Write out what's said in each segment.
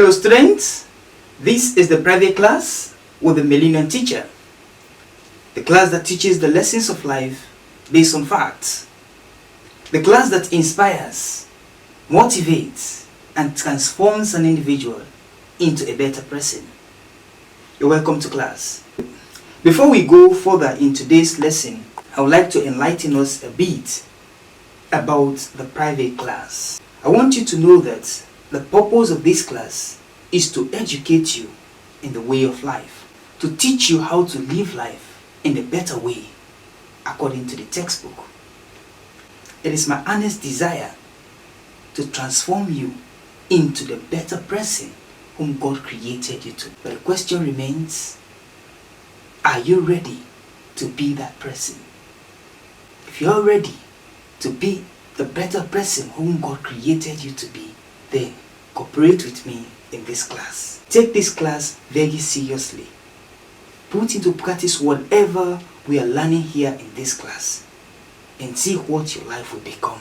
Hello students, this is the private class with the Millennium Teacher, the class that teaches the lessons of life based on facts, the class that inspires, motivates, and transforms an individual into a better person. You're welcome to class. Before we go further in today's lesson, I would like to enlighten us a bit about the private class. I want you to know that the purpose of this class is to educate you in the way of life, to teach you how to live life in a better way according to the textbook. It is my earnest desire to transform you into the better person whom God created you to. But the question remains, are you ready to be that person? If you're ready to be the better person whom God created you to be, then cooperate with me in this class. Take this class very seriously. Put into practice whatever we are learning here in this class and see what your life will become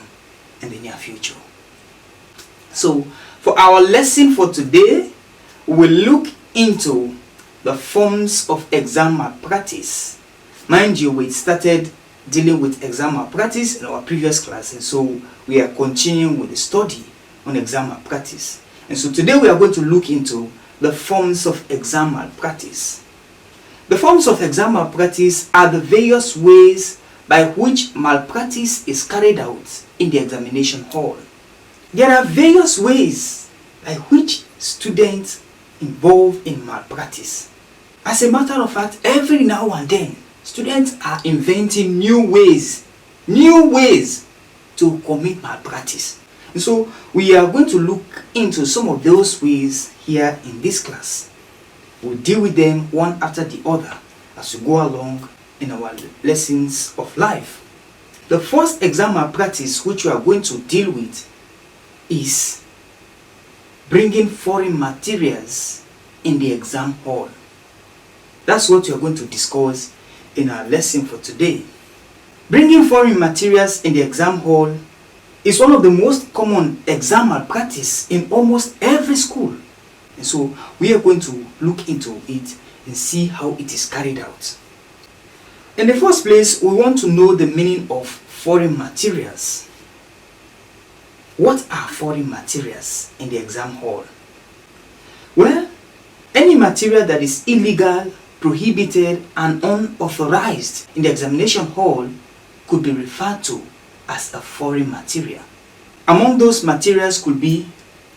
in the near future. So, for our lesson for today, we will look into the forms of exam malpractice. Mind you, we started dealing with exam malpractice in our previous class, and so we are continuing with the study on exam malpractice. And so today we are going to look into the forms of exam malpractice. The forms of exam malpractice are the various ways by which malpractice is carried out in the examination hall. There are various ways by which students involved in malpractice. As a matter of fact, every now and then, students are inventing new ways to commit malpractice. And so we are going to look into some of those ways here in this class. We'll deal with them one after the other as we go along in our lessons of life. The first exam malpractice which we are going to deal with is bringing foreign materials in the exam hall. That's what we are going to discuss in our lesson for today. Bringing foreign materials in the exam hall is one of the most common exam malpractice in almost every school. And so we are going to look into it and see how it is carried out. In the first place, we want to know the meaning of foreign materials. What are foreign materials in the exam hall? Well, any material that is illegal, prohibited, and unauthorized in the examination hall could be referred to as a foreign material. Among those materials could be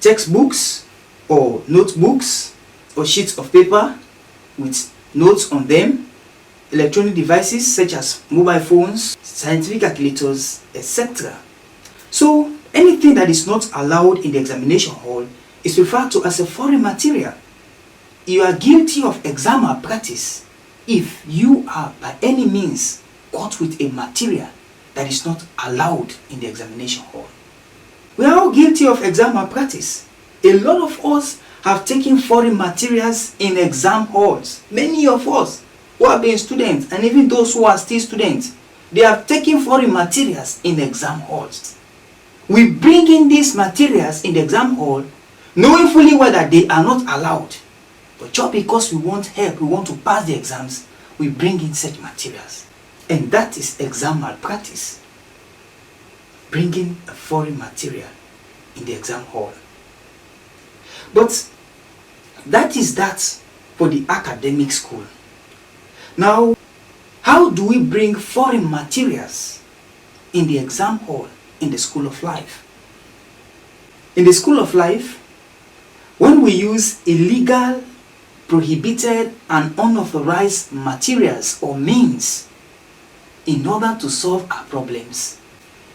textbooks or notebooks or sheets of paper with notes on them, electronic devices such as mobile phones, scientific calculators, etc. So anything that is not allowed in the examination hall is referred to as a foreign material. You are guilty of exam malpractice if you are by any means caught with a material that is not allowed in the examination hall. We are all guilty of exam malpractice. A lot of us have taken foreign materials in exam halls. Many of us who have been students, and even those who are still students, they have taken foreign materials in exam halls. We bring in these materials in the exam hall knowing fully well that they are not allowed. But just because we want help, we want to pass the exams, we bring in such materials. And that is exam malpractice. Bringing a foreign material in the exam hall. But that is that for the academic school. Now, how do we bring foreign materials in the exam hall in the school of life? In the school of life, when we use illegal, prohibited, and unauthorized materials or means in order to solve our problems,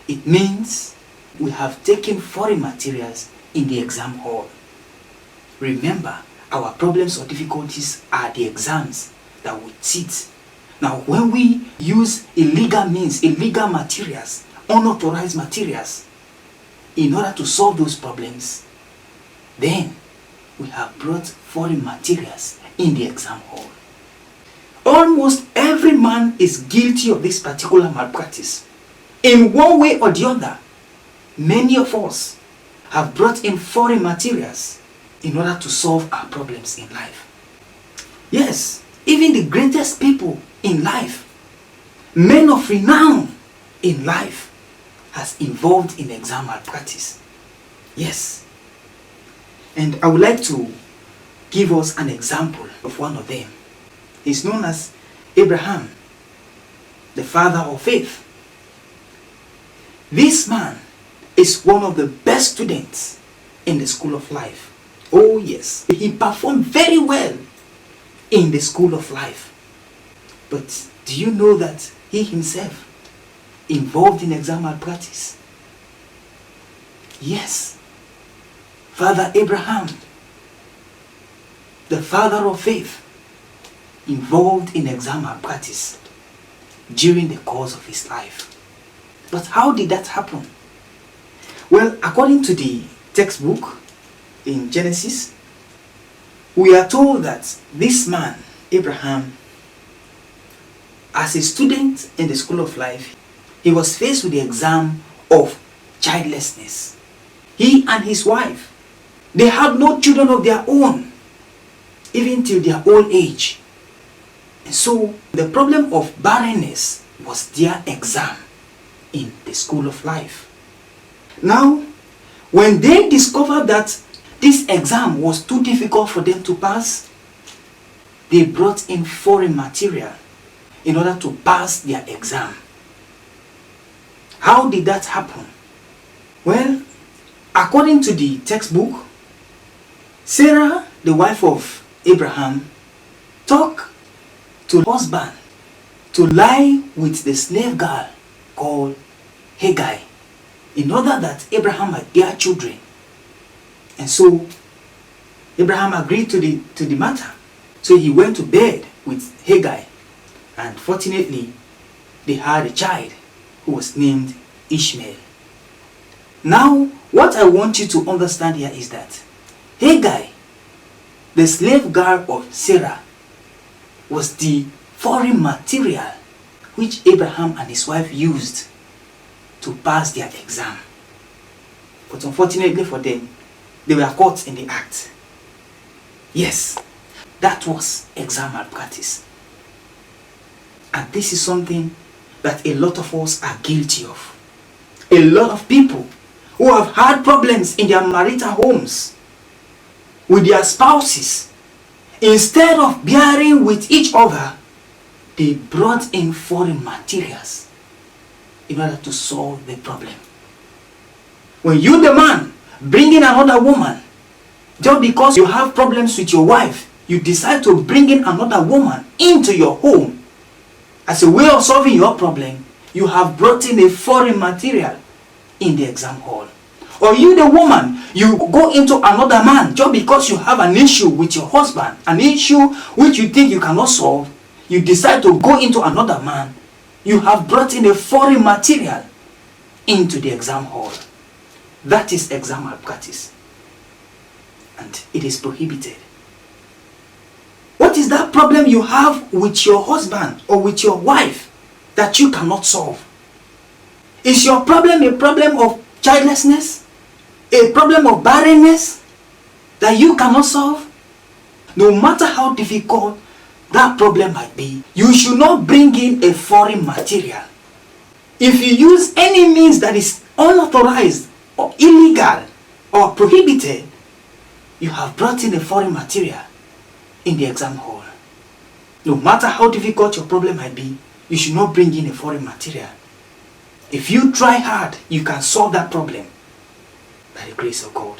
it means we have taken foreign materials in the exam hall. Remember, our problems or difficulties are the exams that we sit. Now, when we use illegal means, illegal materials, unauthorized materials, in order to solve those problems, then we have brought foreign materials in the exam hall. Almost every man is guilty of this particular malpractice. In one way or the other, many of us have brought in foreign materials in order to solve our problems in life. Yes, even the greatest people in life, men of renown in life, has involved in exam malpractice. Yes. And I would like to give us an example of one of them. He's known as Abraham, the father of faith. This man is one of the best students in the school of life. Oh yes, he performed very well in the school of life. But do you know that he himself involved in exam malpractice? Yes. Father Abraham, the father of faith, involved in exam malpractice during the course of his life. But how did that happen? Well, according to the textbook in Genesis, we are told that this man, Abraham, as a student in the school of life, he was faced with the exam of childlessness. He and his wife, they had no children of their own, even till their old age. And so the problem of barrenness was their exam in the school of life. Now, when they discovered that this exam was too difficult for them to pass, they brought in foreign material in order to pass their exam. How did that happen? Well, according to the textbook, Sarah, the wife of Abraham, took to her husband to lie with the slave girl called Hagar, in order that Abraham might bear children. And so Abraham agreed to the matter. So he went to bed with Hagar, and fortunately they had a child who was named Ishmael. Now what I want you to understand here is that Hagar, the slave girl of Sarah, was the foreign material which Abraham and his wife used to pass their exam. But unfortunately for them, they were caught in the act. Yes, that was exam malpractice. And this is something that a lot of us are guilty of. A lot of people who have had problems in their marital homes with their spouses, instead of bearing with each other, they brought in foreign materials in order to solve the problem. When you, the man, bring in another woman, just because you have problems with your wife, you decide to bring in another woman into your home as a way of solving your problem, you have brought in a foreign material in the exam hall. Or you, the woman, you go into another man just because you have an issue with your husband, an issue which you think you cannot solve, you decide to go into another man, you have brought in a foreign material into the exam hall. That is exam malpractice, and it is prohibited. What is that problem you have with your husband or with your wife that you cannot solve? Is your problem a problem of childlessness? A problem of barrenness that you cannot solve? No matter how difficult that problem might be, you should not bring in a foreign material. If you use any means that is unauthorized or illegal or prohibited, you have brought in a foreign material in the exam hall. No matter how difficult your problem might be, you should not bring in a foreign material. If you try hard, you can solve that problem by the grace of God.